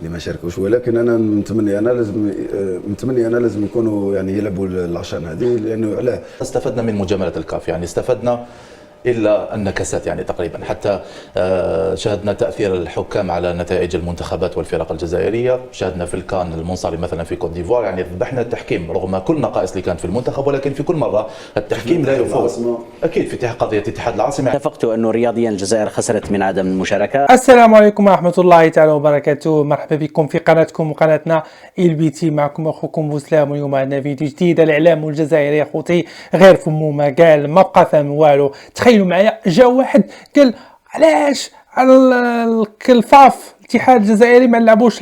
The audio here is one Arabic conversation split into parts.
اللي ما شاركوش، ولكن انا متمني انا لازم يكونوا يعني يلعبوا العشان هذه، لانه علاه استفدنا من مجامله الكاف، يعني استفدنا الا النكسات يعني تقريبا، حتى شاهدنا تاثير الحكام على نتائج المنتخبات والفرق الجزائريه، شاهدنا في الكان المنصرم مثلا في كوت ديفوار، يعني ذبحنا التحكيم رغم كل النقائص اللي كانت في المنتخب، ولكن في كل مره التحكيم لا يفوز. اكيد في قضيه اتحاد العاصمه. اتفقت انه رياضيا الجزائر خسرت من عدم المشاركه. السلام عليكم ورحمه الله تعالى وبركاته، مرحبا بكم في قناتكم وقناتنا البيتي، معكم اخوكم بوسلام، واليوم عندنا فيديو جديد. الاعلام الجزائري يا خوتي غير فمو ما قال، ما بقى فهم والو. تخيلوا معايا، جا واحد قال علاش على الكلفاف الاتحاد الجزائري ما لعبوش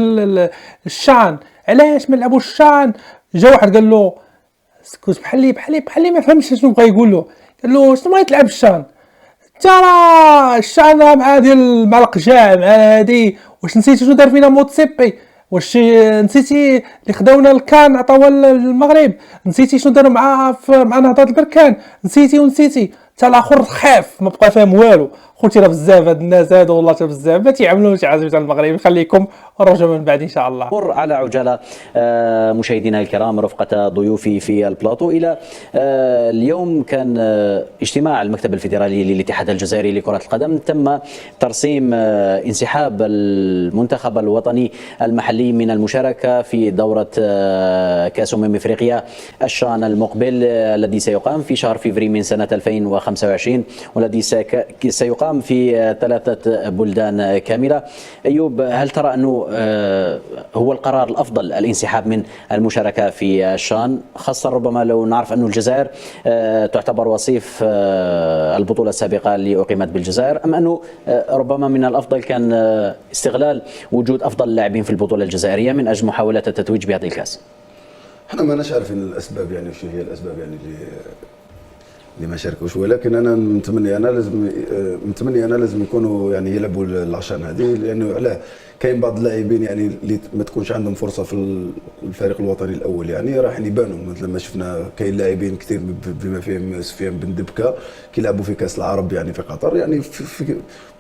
الشان، علاش ما لعبوش الشان؟ جا واحد قال له اسكت بحالي ما فهمش شنو بغى يقول له. قال له شنو بغيت تلعب الشان؟ ترى الشان مع ديال مع القجاع مع هادي، واش نسيتي شنو دار فينا موتسيبي؟ واش نسيتي اللي خداونا الكان عطاوها المغرب؟ نسيتي شنو داروا مع نهضه البركان؟ نسيتي حتى الاخر خاف ما بقى فاهم والو. خوتي راه بزاف هاد الناس هادو والله حتى بزاف ما تيعملوا شي حاجه تاع المغرب. خليكم الرجوع من بعد ان شاء الله. مر على عجاله مشاهدينا الكرام رفقه ضيوفي في البلاطو الى اليوم كان اجتماع المكتب الفيدرالي للاتحاد الجزائري لكره القدم، تم ترسيم انسحاب المنتخب الوطني المحلي من المشاركه في دوره كاس افريقيا الشان المقبل الذي سيقام في شهر فبراير من سنه 2025، والذي سيقام في 3 بلدان كامله. ايوب، هل ترى انه هو القرار الافضل الانسحاب من المشاركه في الشان، خاصه ربما لو نعرف انه الجزائر تعتبر وصيف البطوله السابقه اللي اقيمت بالجزائر، ام انه ربما من الافضل كان استغلال وجود افضل اللاعبين في البطوله الجزائريه من اجل محاوله التتويج بهذه الكاس؟ احنا ما ناش عارفين الاسباب، يعني شنو هي الاسباب يعني اللي ما شاركوش، ولكن انا متمني انا لازم يكونوا يعني يلعبوا العشان هذه، لانه علاه كاين بعض اللاعبين يعني اللي ما تكونش عندهم فرصه في الفريق الوطني الاول، يعني راح يبانوا مثل ما شفنا. كاين لاعبين كثير بما فيهم سفيان بن دبكه كيلعبوا في كاس العرب يعني في قطر، يعني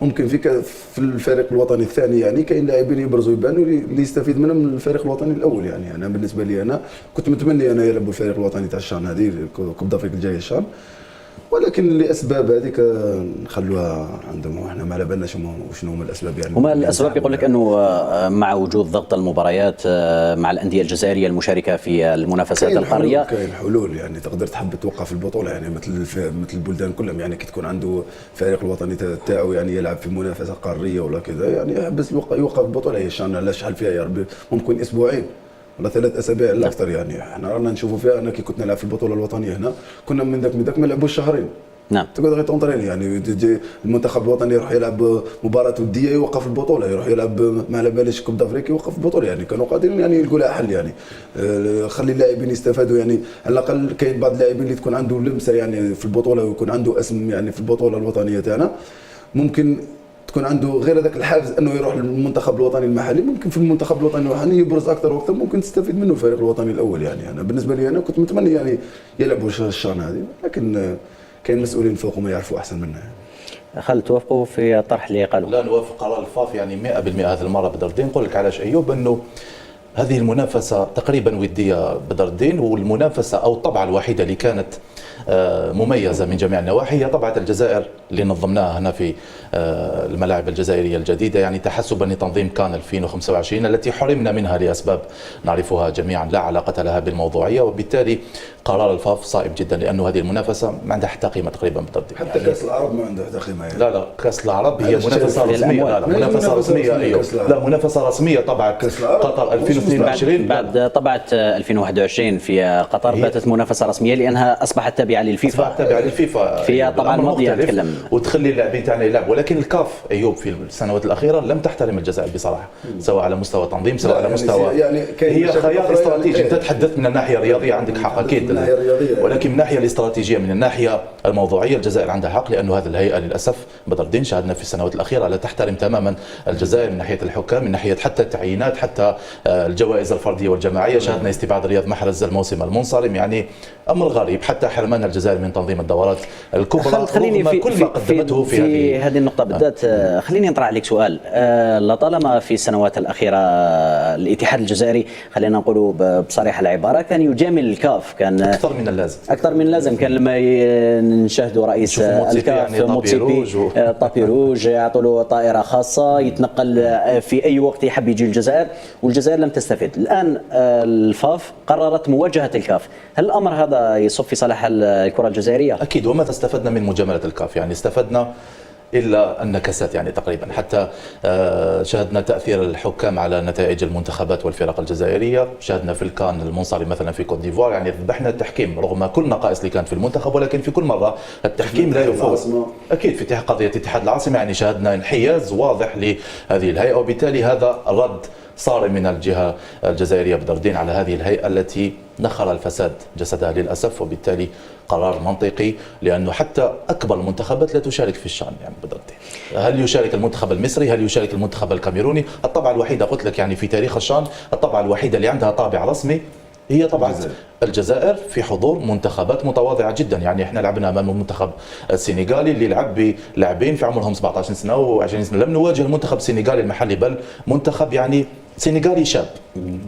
ممكن في الفريق الوطني الثاني يعني كاين لاعبين يبرزوا يبانوا اللي يستفيد منهم من الفريق الوطني الاول. يعني انا بالنسبه لي انا كنت متمني انا يلعبوا الفريق الوطني تاع الشان هذه، كوب دافريك الجايه الشان، ولكن لاسباب هذيك نخلوها عندهم، وحنا ما على بالناش شنو هما الاسباب. يعني هما الاسباب يقول لك انه مع وجود ضغط المباريات مع الانديه الجزائريه المشاركه في المنافسات القاريه كاين حلول، يعني تقدر تحب توقف البطوله، يعني مثل البلدان كلهم، يعني كي تكون عنده فريق الوطني تاعو يعني يلعب في منافسه قاريه ولا كذا، يعني يحبس يوقف البطوله. هي الشان لا شحال فيها يا ربي، ممكن اسبوعين ولا 3 أسابيع لا اكثر. يعني احنا رانا نشوفوا فيها، انا كي كنت نلعب في البطوله الوطنيه هنا كنا من ذاك ما لعبوش شهرين. نعم، تقعد غير تونطريني، يعني المنتخب الوطني يروح يلعب مباراه وديه يوقف البطوله، يروح يلعب ما على باليش كوب دافريك يوقف البطوله. يعني كانوا قادرين يعني يلقوا لها حل، يعني خلي اللاعبين يستفادوا. يعني على الاقل كاين بعض اللاعبين اللي تكون عنده لمسه يعني في البطوله ويكون عنده اسم يعني في البطوله الوطنيه تاعنا، ممكن تكون عنده غير هذاك الحافز انه يروح للمنتخب الوطني المحلي. ممكن في المنتخب الوطني المحلي يبرز اكثر واكثر، ممكن تستفيد منه الفريق الوطني الاول. يعني انا بالنسبه لي انا كنت متمني يعني يلعبوا الشان هذه، لكن كاين مسؤولين فوق ما يعرفوا احسن منا. هل توافقوا في الطرح اللي قالوا؟ لا نوافق قرار الفاف يعني 100% هذه المره بدر الدين. نقول لك علاش ايوب، انه هذه المنافسه تقريبا وديه بدر الدين، والمنافسه او الطبعه الوحيده اللي كانت مميزه من جميع النواحي هي طبعه الجزائر اللي نظمناها هنا في الملاعب الجزائريه الجديده، يعني تحسبا لتنظيم كان 2025 التي حرمنا منها لاسباب نعرفها جميعا لا علاقه لها بالموضوعيه، وبالتالي قرار الفاف صائب جدا، لانه هذه المنافسه ما عندها حتى قيمه تقريبا بدر الدين. حتى يعني كاس العرب ما عنده حتى قيمه يعني. لا كاس العرب هي منافسه رسميه. لا منافسه رسميه. ايوه لا منافسه رسميه. طبعا قطر 2022 بعد طبعه 2021 في قطر باتت منافسه رسميه لانها اصبحت تابعه للفيفا. في طبعا الماضيه نتكلم، وتخلي اللاعبين تاعنا يلعبوا. ولكن الكاف ايوب في السنوات الاخيره لم تحترم الجزائر بصراحه، سواء على مستوى تنظيم سواء على مستوى يعني هي خيار استراتيجي. انت تحدثت من الناحيه الرياضيه عندك حق اكيد، ولكن من الناحيه الاستراتيجيه من الناحيه الموضوعيه الجزائر عندها حق، لانه هذه الهيئه للاسف بدر الدين شاهدنا في السنوات الاخيره لا تحترم تماما الجزائر من ناحيه الحكام، من ناحيه حتى التعيينات، حتى الجوائز الفرديه والجماعيه. شاهدنا استبعاد رياض محرز الموسم المنصرم، يعني امر غريب. حتى حرمان تبنى الجزائر من تنظيم الدورات الكبرى خليني رغم كل ما قدمته في هذه النقطة بالذات. خليني نطرح عليك سؤال. لطالما في السنوات الأخيرة الاتحاد الجزائري، خلينا نقول بصريح العبارة، كان يجامل الكاف، كان أكثر من اللازم. أكثر من اللازم. كان لما نشاهدوا رئيس الكاف يعني موتسيبي طابي روج يعطوا له طائرة خاصة يتنقل في أي وقت يحب يجي الجزائر، والجزائر لم تستفد. الآن الفاف قررت مواجهة الكاف، هل الأمر هذا يصب في صالح الكرة الجزائرية؟ أكيد. وماذا استفدنا من مجاملة الكاف؟ يعني استفدنا إلا النكسات يعني تقريبا. حتى شاهدنا تأثير الحكام على نتائج المنتخبات والفرق الجزائرية، شاهدنا في الكان المنصرم مثلا في كوت ديفوار، يعني ذبحنا التحكيم رغم كل النقائص اللي كانت في المنتخب، ولكن في كل مرة التحكيم لا يفوز. أكيد في قضية اتحاد العاصمة يعني شاهدنا انحياز واضح لهذه الهيئة، وبالتالي هذا رد صارم من الجهة الجزائرية بدردين على هذه الهيئة التي نخر الفساد جسدها للأسف، وبالتالي قرار منطقي، لأنه حتى أكبر المنتخبات لا تشارك في الشان يعني بدردين. هل يشارك المنتخب المصري؟ هل يشارك المنتخب الكاميروني؟ الطبعة الوحيدة قلت لك يعني في تاريخ الشان، الطبعة الوحيدة اللي عندها طابع رسمي هي طبعا الجزائر في حضور منتخبات متواضعة جدا. يعني احنا لعبنا امام المنتخب السنغالي اللي لعب بلاعبين في عمرهم 17 سنة و20 سنة، لم نواجه المنتخب السنغالي المحلي بل منتخب يعني سنغالي شاب.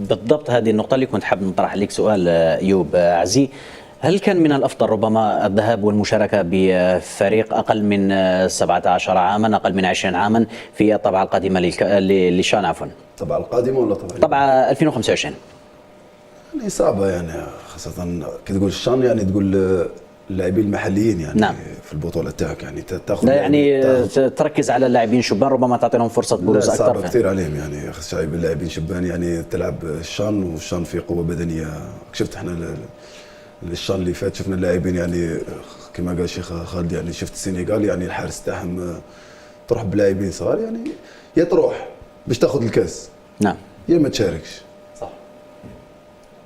بالضبط هذه النقطة اللي كنت حاب نطرح عليك سؤال أيوب عزي. هل كان من الأفضل ربما الذهاب والمشاركة بفريق أقل من 17 عاما، أقل من 20 عاما في الطبعة القادمة للشان عفوا؟ الطبعة القادمة ولا طبعة 2025؟ يعني صعبة يعني، خاصة كي تقول الشان يعني تقول اللاعبين المحليين يعني. نعم. في البطولة تاعك يعني تاخذ يعني تركز على اللاعبين شبان، ربما تعطيهم فرصة بروز أكثر. صعبة كثير عليهم يعني، خاصة اللاعبين شبان يعني تلعب الشان، والشان فيه قوة بدنية. شفت احنا الشان اللي فات شفنا اللاعبين يعني كما قال الشيخ خالد، يعني شفت السنغال يعني الحارس تاعهم تروح بلاعبين صغار يعني، يا تروح باش تاخذ الكاس نعم يا ما تشاركش. صح.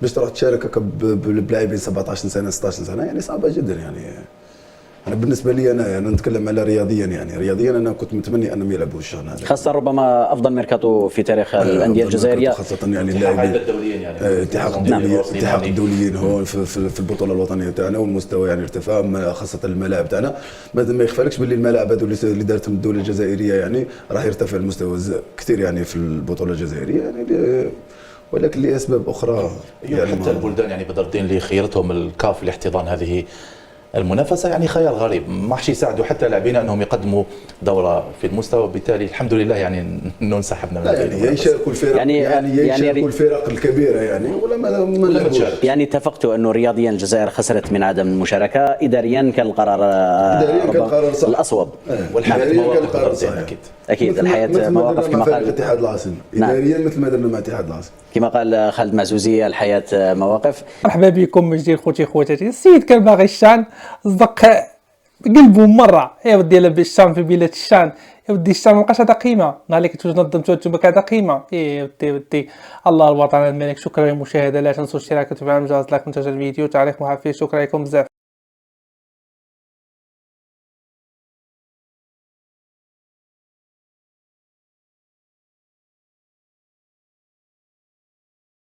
باش تروح تشارك بلاعبين 17 سنه 16 سنه يعني صعبه جدا يعني. انا بالنسبه لي انا نتكلم على رياضيا يعني، رياضيا انا كنت متمني انهم يلعبوا الشان هذا، خاصه ربما افضل ميركاتو في تاريخ الانديه الجزائريه، خاصه يعني اللاعبين الدوليين يعني التحاق الدوليين هون في البطوله الوطنيه تاعنا، والمستوى يعني ارتفاع، خاصه الملاعب تاعنا. ما يخفالكش باللي الملاعب هذو اللي دارتهم الدوله الجزائريه يعني راح يرتفع المستوى كثير يعني في البطوله الجزائريه يعني، ولكن لاسباب اخرى يعني حتى البلدان يعني بدردين اللي خيرتهم الكاف لاحتضان هذه المنافسه يعني خيار غريب، ما حش يساعدوا حتى لاعبين انهم يقدموا دوره في المستوى، وبالتالي الحمد لله يعني انه انسحبنا من يعني يشاركوا الفرق يعني يشاركوا الفرق الكبيره يعني ولا تشارك. يعني اتفقتوا انه رياضيا الجزائر خسرت من عدم المشاركه، اداريا كان القرار صح. الاصوب، والحياه مواقف اكيد الحياه مواقف كما قال الاتحاد العاصمي اداريا مثل ما درنا مع الاتحاد العاصمي كما قال خالد معزوزي، الحياه مواقف. مرحبا بكم من جديد خوتي خواتاتي. السيد كان باغي الشان صدق قلبه مره، يا ودي لبي الشان في بلاد الشان، يا ودي الشان مابقاش هذا قيمه، نهار اللي كنتو نظمتو نتوما كذا قيمه، يا ودي الله الوطن الملك. شكرا للمشاهده، لا تنسوا الاشتراك وتفعيل الجرس لايك ونتابعوا الفيديو، تعليق محفز. شكرا لكم بزاف.